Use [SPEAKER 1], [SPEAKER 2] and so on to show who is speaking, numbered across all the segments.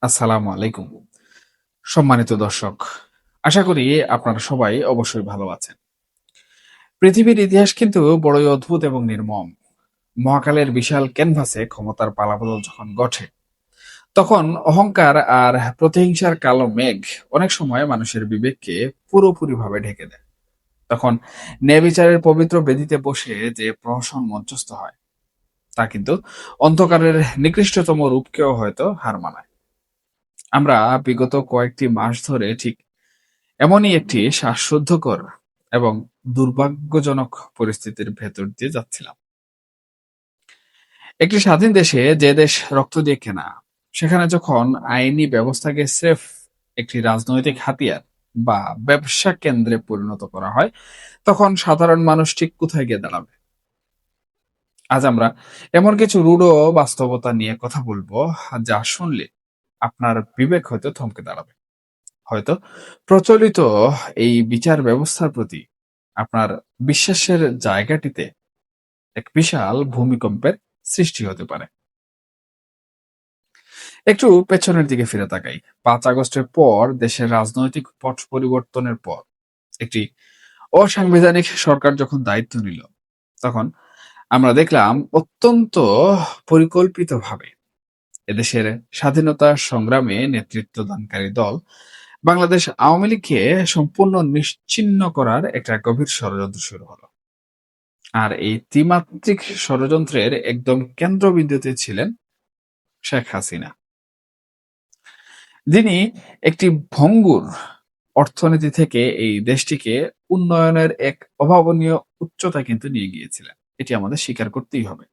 [SPEAKER 1] আসসালামু আলাইকুম। সম্মানিত দর্শক, আশা করি আপনারা সবাই অবশ্যই ভালো আছেন। পৃথিবীর ইতিহাস কিন্তু বড়ই অদ্ভুত এবং নির্মম। মহাকালের বিশাল ক্যানভাসে ক্ষমতার পালাবদল যখন ঘটে, তখন অহংকার আর প্রতিহিংসার কালো মেঘ অনেক সময় মানুষের বিবেককে পুরোপুরিভাবে ঢেকে দেয়। তখন ন্যায় বিচারের পবিত্র বেদিতে বসে যে প্রহসন মঞ্চস্থ হয়, তা কিন্তু অন্ধকারের নিকৃষ্টতম রূপকেও হয়তো হার মানায়। আমরা বিগত কয়েকটি মাস ধরে ঠিক এমনই একটি শ্বাসরুদ্ধকর এবং দুর্ভাগ্যজনক পরিস্থিতির ভেতর দিয়ে যাচ্ছিলাম। একটি স্বাধীন দেশে, যে দেশ রক্ত দিয়ে কেনা, সেখানে যখন আইনি ব্যবস্থাকে স্রেফ একটি রাজনৈতিক হাতিয়ার বা ব্যবসা কেন্দ্রে পরিণত করা হয়, তখন সাধারণ মানুষ ঠিক কোথায় গিয়ে দাঁড়াবে? আজ আমরা এমন কিছু রূঢ় বাস্তবতা নিয়ে কথা বলবো, যা শুনলে আপনার বিবেক হয়তো থমকে দাঁড়াবে। হয়তো প্রচলিত এই বিচার ব্যবস্থার প্রতি আপনার বিশ্বাসের জায়গাটিতে এক বিশাল ভূমিকম্পের সৃষ্টি হতে পারে। একটু পেছনের দিকে ফিরে তাকাই। 5 আগস্টের পর দেশের রাজনৈতিক পট পরিবর্তনের পর একটি অসাংবিধানিক সরকার যখন দায়িত্ব নিল, তখন আমরা দেখলাম অত্যন্ত পরিকল্পিতভাবে এদেশের স্বাধীনতা সংগ্রামে নেতৃত্বদানকারী দল বাংলাদেশ আওয়ামী লীগকে সম্পূর্ণ নিশ্চিহ্ন করার একটা গভীর ষড়যন্ত্র শুরু হলো। আর এই ত্রিমাত্রিক ষড়যন্ত্রের একদম কেন্দ্রবিন্দুতে ছিলেন শেখ হাসিনা, যিনি একটি ভঙ্গুর অর্থনীতি থেকে এই দেশটিকে উন্নয়নের এক অভাবনীয় উচ্চতায় কিন্তু নিয়ে গিয়েছিলেন। এটি আমাদের স্বীকার করতেই হবে।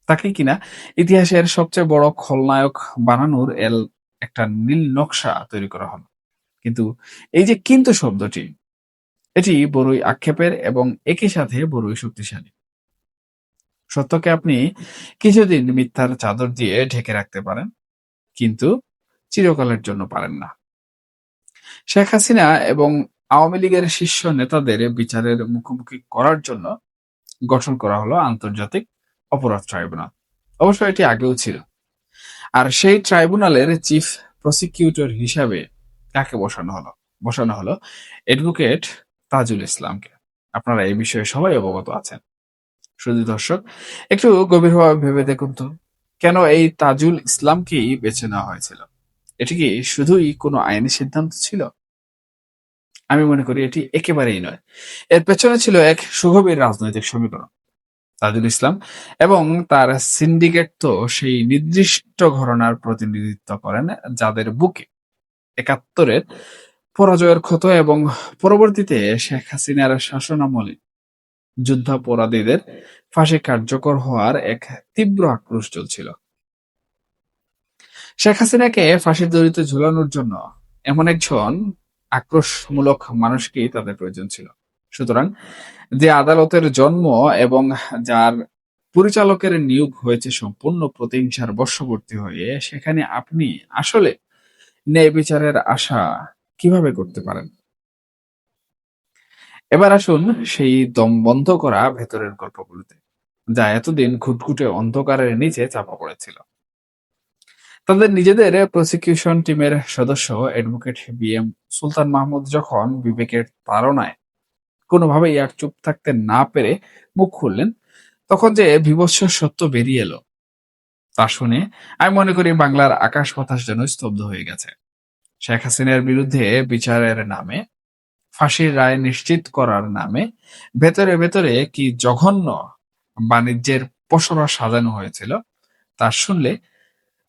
[SPEAKER 1] তাকে কিনা ইতিহাসের সবচেয়ে বড় খলনায়ক বানানোর একটা নীল নকশা তৈরি করা হলো। কিন্তু এই যে কিন্তু শব্দটি, এটি বড়ই আক্ষেপের এবং একই সাথে বড়ই শক্তিশালী। সত্যকে আপনি কিছুদিন মিথ্যার চাদর দিয়ে ঢেকে রাখতে পারেন, কিন্তু চিরকালের জন্য পারেন না। শেখ হাসিনা এবং আওয়ামী লীগের শীর্ষ নেতাদের বিচারের মুখোমুখি করার জন্য গঠন করা হলো আন্তর্জাতিক অপরাধ ট্রাইব্যুনাল। অবশ্য এটি আগেও ছিল। আর সেই ট্রাইব্যুনালের চিফ প্রসিকিউটর হিসাবে কাকে বসানো হলো অ্যাডভোকেট তাজুল ইসলামকে। আপনারা এই বিষয়ে সবাই অবগত আছেন। শুধু দর্শক, একটু গভীরভাবে ভেবে দেখুন তো, কেন এই তাজুল ইসলামকেই বেছে নেওয়া হয়েছিল? এটি কি শুধুই কোনো আইনি সিদ্ধান্ত ছিল? আমি মনে করি এটি একেবারেই নয়। এর পেছনে ছিল এক সুগভীর রাজনৈতিক সমীকরণ। তাজুল ইসলাম এবং তার সিন্ডিকেট তো সেই নির্দিষ্ট ঘরানার প্রতিনিধিত্ব করেন, যাদের বুকে ৭১-এর পরাজয়ের ক্ষত এবং পরবর্তীতে শেখ হাসিনার শাসনামলে যুদ্ধাপরাধীদের ফাঁসি কার্যকর হওয়ার এক তীব্র আক্রোশ চলছিল। শেখ হাসিনাকে ফাঁসির দড়িতে ঝুলানোর জন্য এমন একজন আক্রোশমূলক মানুষকেই তাদের প্রয়োজন ছিল। সুতরাং যে আদালতের জন্ম এবং যার পরিচালকের নিয়োগ হয়েছে সম্পূর্ণ প্রতিহিংসার বশবর্তী হয়ে, সেখানে আপনি আসলে ন্যায় বিচারের আশা কিভাবে করতে পারেন? এবার আসুন সেই দম বন্ধ করা ভেতরের গল্পগুলোতে, যা এতদিন ঘুটঘুটে অন্ধকারের নিচে চাপা পড়েছিল। তাদের নিজেদের প্রসিকিউশন টিমের সদস্য অ্যাডভোকেট বি.এম. সুলতান মাহমুদ যখন বিবেকের তাড়নায় কোনোভাবেই আর চুপ থাকতে না পেরে মুখ খুললেন, তখন যে বীভৎস সত্য বেরিয়ে এলো, তা শুনে আমি মনে করি বাংলার আকাশ বাতাস যেন স্তব্ধ হয়ে গেছে। শেখ হাসিনার বিরুদ্ধে বিচারের নামে, ফাঁসির রায় নিশ্চিত করার নামে ভেতরে ভেতরে কি জঘন্য বাণিজ্যের পসরা সাজানো হয়েছিল, তা শুনলে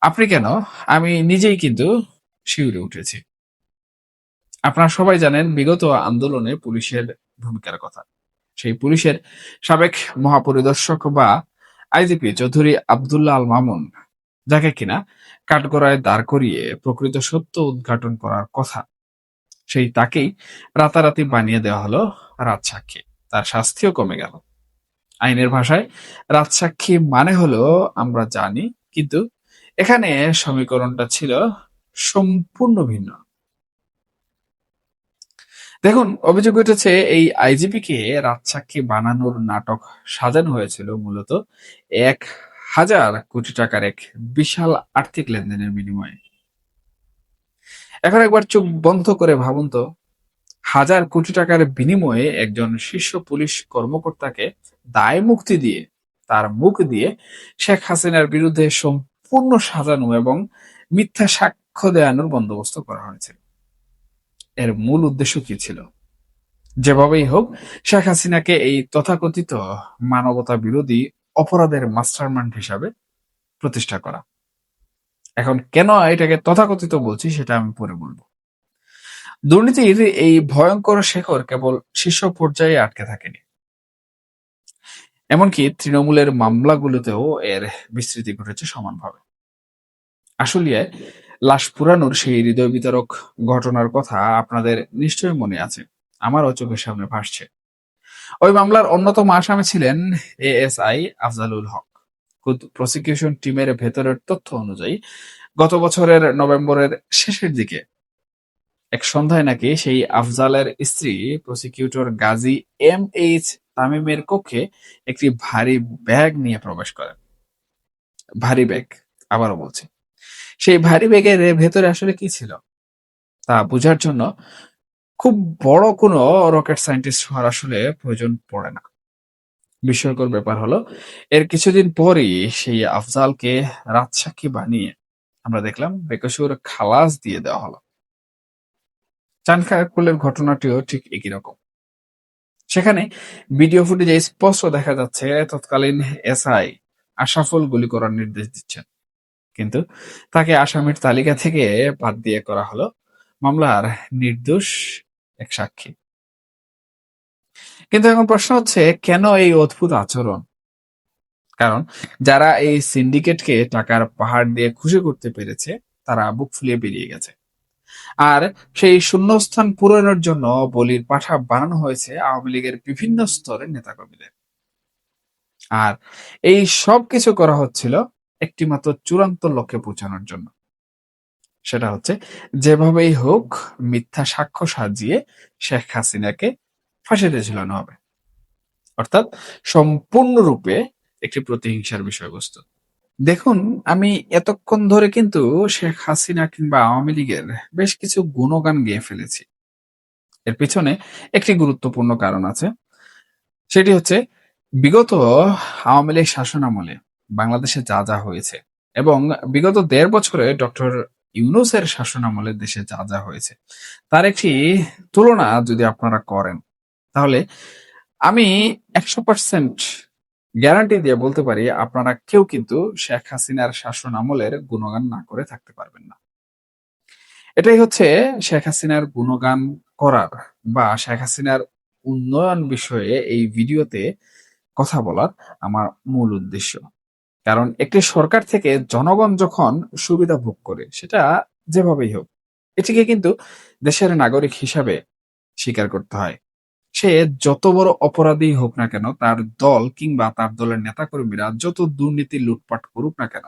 [SPEAKER 1] আপনি কেন, আমি নিজেই কিন্তু শিউরে উঠেছি। আপনারা সবাই জানেন বিগত আন্দোলনে পুলিশের ভূমিকার কথা। সেই পুলিশের সাবেক মহাপরিদর্শক বা আইজিপি চৌধুরী আব্দুল্লাহ আল মামুন, যাকে কিনা কাঠগড়ায় দাঁড় করিয়ে প্রকৃত সত্য উদ্ঘাটন করার কথা, সেই তাকেই রাতারাতি বানিয়ে দেওয়া হলো রাজসাক্ষী। তার শাস্তিও কমে গেল। আইনের ভাষায় রাজসাক্ষী মানে হলো আমরা জানি, কিন্তু এখানে সমীকরণটা ছিল সম্পূর্ণ ভিন্ন। দেখুন, অভিযোগ উঠেছে এই আইজিপি কে রাজসাক্ষী বানানোর নাটক সাজানো হয়েছিল মূলত ১,০০০ কোটি টাকার এক বিশাল আর্থিক লেনদেনের বিনিময়ে। এখন একবার চোখ বন্ধ করে ভাবুন তো, হাজার কোটি টাকার বিনিময়ে একজন শীর্ষ পুলিশ কর্মকর্তাকে দায় মুক্তি দিয়ে, তার মুখ দিয়ে শেখ হাসিনার বিরুদ্ধে সম্পূর্ণ সাজানো এবং মিথ্যা সাক্ষ্য দেওয়ানোর বন্দোবস্ত করা হয়েছে। এর মূল উদ্দেশ্য কি ছিল? যেভাবেই হোক, শেখ হাসিনাকে এই তথাকথিত মানবতা বিরোধী অপরাধের মাস্টারমাইন্ড হিসাবে প্রতিষ্ঠা করা। এখন কেন এটাকে তথাকথিত বলছি সেটা আমি পরে বলবো। দুর্নীতির এই ভয়ঙ্কর শেকড় কেবল শীর্ষ পর্যায়ে আটকে থাকেনি, এমনকি তৃণমূলের মামলাগুলোতেও এর বিস্তৃতি ঘটেছে সমানভাবে। আশুলিয়ায় লাশ পুরানোর সেই হৃদয় বিতরক ঘটনার কথা আপনাদের নিশ্চয়ই মনে আছে, আমারও চোখের সামনে ভাসছে। ওই মামলার অন্যতম আসামি ছিলেন এএসআই আফজালুল হক। প্রসিকিউশন টিমের ভেতরের তথ্য অনুযায়ী গত বছরের নভেম্বরের শেষের দিকে এক সন্ধ্যায় নাকি সেই আফজালের স্ত্রী প্রসিকিউটর গাজী MH তামিমের কক্ষে একটি ভারী ব্যাগ নিয়ে প্রবেশ করেন। ভারী ব্যাগ, আবারও বলছি, সেই ভারী ব্যাগের ভেতরে আসলে কি ছিল তা বোঝার জন্য খুব বড় কোনো রকেট সায়েন্টিস্ট হওয়ার আসলে প্রয়োজন পড়ে না। বিস্ময়কর ব্যাপার হলো, এর কিছুদিন পরই সেই আফজালকে রাজসাক্ষী বানিয়ে আমরা দেখলাম বেকসুর খালাস দিয়ে দেওয়া হলো। চানখাঁরপুলের ঘটনাটিও ঠিক একই রকম। সেখানে ভিডিও ফুটেজে স্পষ্ট দেখা যাচ্ছে তৎকালীন এসআই আশরাফুল গুলি করার নির্দেশ দিচ্ছেন, কিন্তু তাকে আসামির তালিকা থেকে বাদ দিয়ে করা হলো মামলার নির্দোষ এক সাক্ষী। কিন্তু এখন প্রশ্ন হচ্ছে, কেন এই অদ্ভুত আচরণ? কারণ যারা এই সিন্ডিকেটকে টাকার পাহাড় দিয়ে খুশি করতে পেরেছে তারা বুক ফুলিয়ে বেরিয়ে গেছে, আর সেই শূন্যস্থান পূরণের জন্য বলির পাঠা বানানো হয়েছে আওয়ামী লীগের বিভিন্ন স্তরের নেতাকর্মীদের। আর এই সব কিছু করা হচ্ছিল একটি মাত্র চূড়ান্ত লক্ষ্যে পৌঁছানোর জন্য। সেটা হচ্ছে যেভাবেই হোক মিথ্যা সাক্ষ্য সাজিয়ে শেখ হাসিনাকে ফাঁসিতে ঝুলানো হবে, অর্থাৎ সম্পূর্ণরূপে একটি প্রতিহিংসার বিষয়বস্তু। দেখুন, আমি এতক্ষণ ধরে কিন্তু শেখ হাসিনা কিংবা আওয়ামী লীগের বেশ কিছু গুণগান গেয়ে ফেলেছি। এর পিছনে একটি গুরুত্বপূর্ণ কারণ আছে, সেটি হচ্ছে বিগত আওয়ামী লীগ শাসনামলে বাংলাদেশে যা যা হয়েছে এবং বিগত ১.৫ বছরে ডক্টর ইউনূসের শাসনামলে দেশে যা যা হয়েছে তার একটি তুলনা যদি আপনারা করেন, তাহলে আমি ১০০% গ্যারান্টি দিয়ে বলতে পারি আপনারা কেউ কিন্তু শেখ হাসিনার শাসন আমলের গুণগান না করে থাকতে পারবেন না। এটাই হচ্ছে শেখ হাসিনার গুণগান করার বা শেখ হাসিনার উন্নয়ন বিষয়ে এই ভিডিওতে কথা বলার আমার মূল উদ্দেশ্য। কারণ একটি সরকার থেকে জনগণ যখন সুবিধা ভোগ করে, সেটা যেভাবেই হোক, এটিকে কিন্তু দেশের নাগরিক হিসাবে স্বীকার করতে হয়। সে যত বড় অপরাধী হোক না কেন, তার দল কিংবা তার দলের নেতাকর্মীরা যত দুর্নীতি লুটপাট করুক না কেন,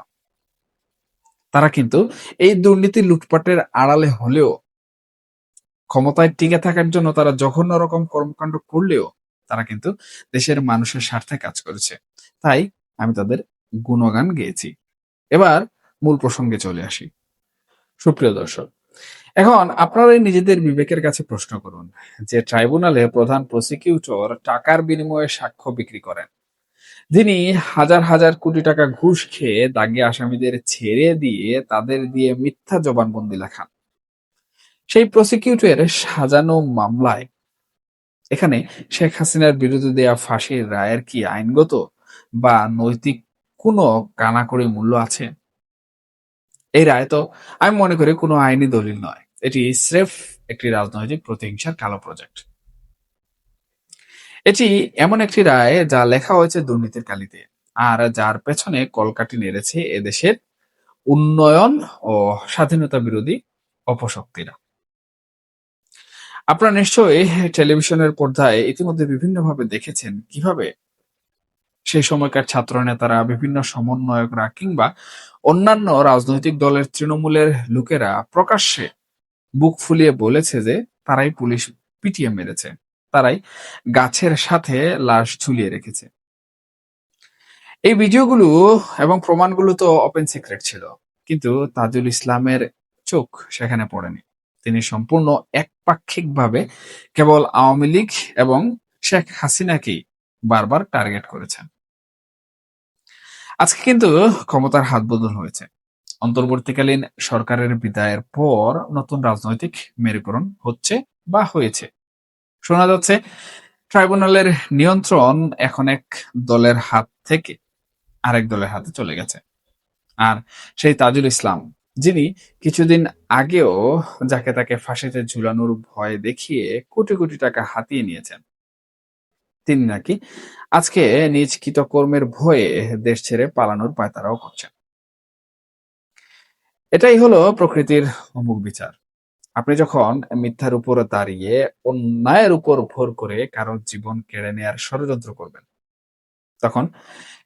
[SPEAKER 1] তারা কিন্তু এই দুর্নীতি লুটপাটের আড়ালে হলেও, ক্ষমতায় টিকে থাকার জন্য তারা জঘন্য রকম কর্মকাণ্ড করলেও তারা কিন্তু দেশের মানুষের স্বার্থে কাজ করেছে। তাই আমি তাদের গুণগান গেয়েছি। এবার মূল প্রসঙ্গে চলে আসি। সুপ্রিয় দর্শক, এখন আপনারাই নিজেদের বিবেকের কাছে প্রশ্ন করুন যে ট্রাইব্যুনালে প্রধান প্রসিকিউটর টাকার বিনিময়ে সাক্ষ্য বিক্রি করেন, যিনি হাজার হাজার কোটি টাকা ঘুষ খেয়ে দাগী আসামিদের ছেড়ে দিয়ে তাদের দিয়ে মিথ্যা জবানবন্দি লেখান, সেই প্রসিকিউটরের সাজানো মামলায় এখানে শেখ হাসিনার বিরুদ্ধে দেয়া ফাঁসির রায়ের কি আইনগত বা নৈতিক কোনো কানাকড়ি মূল্য আছে? এই রায় তো আমি মনে করি কোনো আইনি দলিল নয়, এটি স্রেফ একটি রাজনৈতিক প্রতিহিংসার কালো প্রজেক্ট। এটি এমন একটি রায় যা লেখা হয়েছে দুর্নীতির কালিতে, আর যার পেছনে কলকাঠি নেড়েছে এদেশের উন্নয়ন ও স্বাধীনতা বিরোধী অপশক্তিরা। আপনারা নিশ্চয়ই টেলিভিশনের পর্দায় ইতিমধ্যে বিভিন্নভাবে দেখেছেন কিভাবে সেই সময়কার ছাত্র নেতারা, বিভিন্ন সমন্বয়করা কিংবা অন্যান্য রাজনৈতিক দলের তৃণমূলের লোকেরা প্রকাশ্যে বুক ফুলিয়ে বলেছে যে তারাই পুলিশ পিটিয়ে মেরেছে, তারাই গাছের সাথে লাশ ঝুলিয়ে রেখেছে। এই ভিডিওগুলো এবং প্রমাণগুলো তো ওপেন সিক্রেট ছিল, কিন্তু তাজুল ইসলামের চোখ সেখানে পড়েনি। তিনি সম্পূর্ণ একপাক্ষিকভাবে কেবল আওয়ামী লীগ এবং শেখ হাসিনাকেই বারবার টার্গেট করেছেন। আজকে কিন্তু ক্ষমতার হাত বদল হয়েছে। অন্তর্বর্তীকালীন সরকারের বিদায়ের পর নতুন রাজনৈতিক মেরুকরণ হচ্ছে বা হয়েছে। শোনা যাচ্ছে ট্রাইব্যুনালের নিয়ন্ত্রণ এখন এক দলের হাত থেকে আরেক দলের হাতে চলে গেছে। আর সেই তাজুল ইসলাম, যিনি কিছুদিন আগেও যাকে তাকে ফাঁসিতে ঝুলানোর ভয় দেখিয়ে কোটি কোটি টাকা হাতিয়ে নিয়েছেন, তিনি নাকি আজকে নিজ কৃতকর্মের ভয়ে দেশ ছেড়ে পালানোর পায়তারাও করছেন। এটাই হলো প্রকৃতির অমুক বিচার। আপনি যখন মিথ্যার উপর দাঁড়িয়ে অন্যায়ের উপর ভর করে কারো জীবন কেড়ে নেয়ার ষড়যন্ত্র করবেন, তখন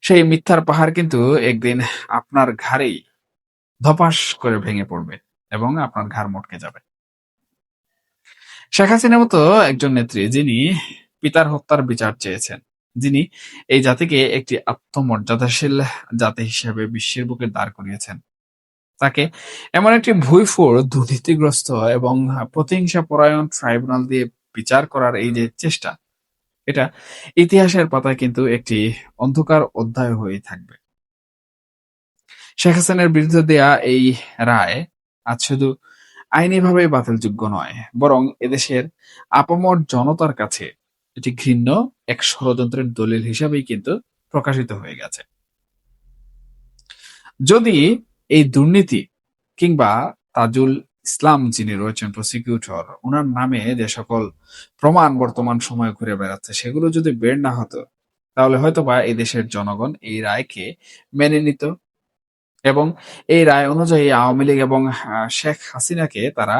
[SPEAKER 1] সেই মিথ্যার পাহাড় কিন্তু একদিন আপনার ঘাড়েই ধপাস করে ভেঙে পড়বে এবং আপনার ঘাড় মটকে যাবে। শেখ হাসিনার মতো একজন নেত্রী, যিনি পিতার হত্যার বিচার চেয়েছেন, যিনি এই জাতিকে একটি আত্মমর্যাদাশীল জাতি হিসেবে বিশ্বের বুকে দাঁড় করিয়েছেন, তাকে এমন একটি ভুঁইফোর দুর্নীতিগ্রস্ত এবং প্রতিহিংসা পরায়ণ ট্রাইব্যুনাল দিয়ে বিচার করার এই যে চেষ্টা, এটা ইতিহাসের পাতায় কিন্তু একটি অন্ধকার অধ্যায় হয়ে থাকবে। শেখ হাসিনার বিরুদ্ধে দেয়া এই রায় আজ শুধু আইনিভাবে বাতিলযোগ্য নয়, বরং এদেশের আপামর জনতার কাছে এটি ঘৃণ্য এক ষড়যন্ত্রের দলিল হিসাবেই কিন্তু প্রকাশিত হয়ে গেছে। যদি এই দুর্নীতি কিংবা তাজুল ইসলাম, যিনি রয়েছেন প্রসিকিউটর, ওনার নামে যে সকল প্রমাণ বর্তমান সময়ে ঘুরে বেড়াচ্ছে, সেগুলো যদি বের না হতো, তাহলে হয়তোবা এই দেশের জনগণ এই রায়কে মেনে নিত এবং এই রায় অনুযায়ী আওয়ামী লীগ এবং শেখ হাসিনাকে তারা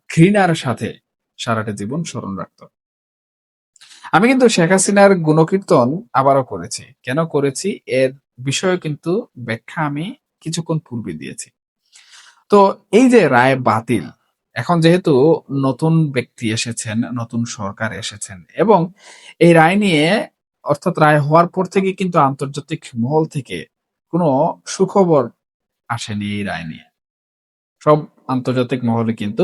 [SPEAKER 1] ঘৃণার সাথে সারাটা জীবন স্মরণ রাখত। আমি কিন্তু শেখ হাসিনার গুণকীর্তন আবারও করেছি। কেন করেছি এর বিষয়ে কিন্তু ব্যাখ্যা আমি কিছুক্ষণ পূর্বে দিয়েছি। তো এই যে রায় বাতিল, এখন যেহেতু নতুন ব্যক্তি এসেছেন, নতুন সরকার এসেছেন এবং এই রায় নিয়ে, অর্থাৎ রায় হওয়ার পর থেকে কিন্তু আন্তর্জাতিক মহল থেকে কোনো সুখবর আসেনি এই রায় নিয়ে। সব আন্তর্জাতিক মহলে কিন্তু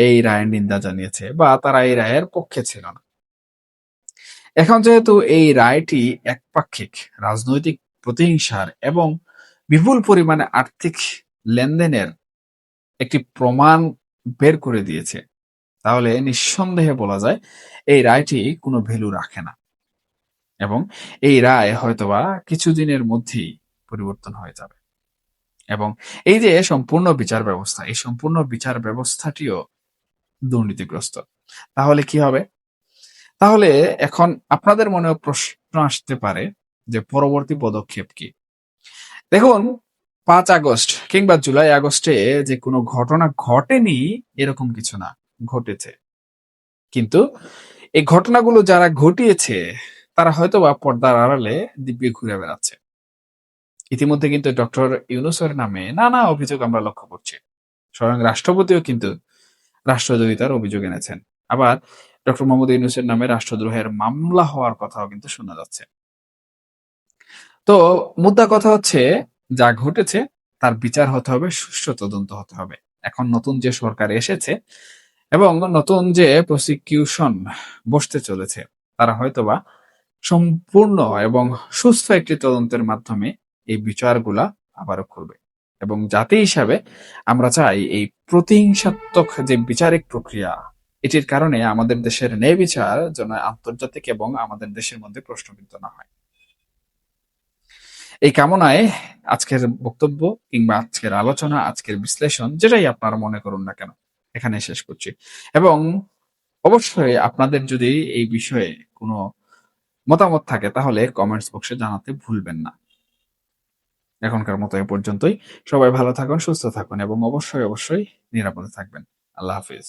[SPEAKER 1] এই রায়ের নিন্দা জানিয়েছে বা তারা এই রায়ের পক্ষে ছিল না। এখন যেহেতু এই রায়টি একপাক্ষিক, রাজনৈতিক প্রতিহিংসার এবং বিপুল পরিমাণে আর্থিক লেনদেনের একটি প্রমাণ বের করে দিয়েছে, তাহলে নিঃসন্দেহে বলা যায় এই রায়টি কোনো ভ্যালু রাখে না এবং এই রায় হয়তোবা কিছুদিনের মধ্যেই পরিবর্তন হয়ে যাবে। এবং এই যে সম্পূর্ণ বিচার ব্যবস্থা, এই সম্পূর্ণ বিচার ব্যবস্থাটিও দুর্নীতিগ্রস্ত। তাহলে কি হবে? তাহলে এখন আপনাদের মনেও প্রশ্ন আসতে পারে যে পরবর্তী পদক্ষেপ কি? দেখুন, 5 আগস্ট কিংবা জুলাই আগস্টে যে কোনো ঘটনা ঘটেনি এরকম কিছু না, ঘটেছে। কিন্তু এই ঘটনাগুলো যারা ঘটিয়েছে, তারা হয়তোবা পর্দার আড়ালে দিব্যি ঘুরে বেড়াচ্ছে। ইতিমধ্যে কিন্তু ডক্টর ইউনূসের নামে নানা অভিযোগ আমরা লক্ষ্য করছি। স্বয়ং রাষ্ট্রপতিও কিন্তু রাষ্ট্রদ্রোহিতার অভিযোগ এনেছেন। আবার ডক্টর মোহাম্মদ ইউনূসের নামে রাষ্ট্রদ্রোহের মামলা হওয়ার কথাও কিন্তু শোনা যাচ্ছে। তো মুদ্রা কথা হচ্ছে, যা ঘটেছে তার বিচার হতে হবে, সুষ্ঠু তদন্ত হতে হবে। এখন নতুন যে সরকার এসেছে এবং নতুন যে প্রসিকিউশন বসতে চলেছে, তারা হয়তোবা সম্পূর্ণ এবং সুস্থ একটি তদন্তের মাধ্যমে এই বিচারগুলা আবারও করবে। এবং জাতি হিসাবে আমরা চাই এই প্রতিহিংসাত্মক যে বিচারিক প্রক্রিয়া, এটির কারণে আমাদের দেশের ন্যায় বিচার যেন আন্তর্জাতিক এবং আমাদের দেশের মধ্যে প্রশ্নবিদ্ধ না হয়। এই কামনায় আজকের বক্তব্য কিংবা আজকের আলোচনা, আজকের বিশ্লেষণ, যেটাই আপনারা মনে করুন না কেন, এখানে শেষ করছি। এবং অবশ্যই আপনাদের যদি এই বিষয়ে কোনো মতামত থাকে, তাহলে কমেন্টস বক্সে জানাতে ভুলবেন না। এখনকার মতো এ পর্যন্তই। সবাই ভালো থাকুন, সুস্থ থাকুন এবং অবশ্যই অবশ্যই নিরাপদে থাকবেন। আল্লাহ হাফিজ।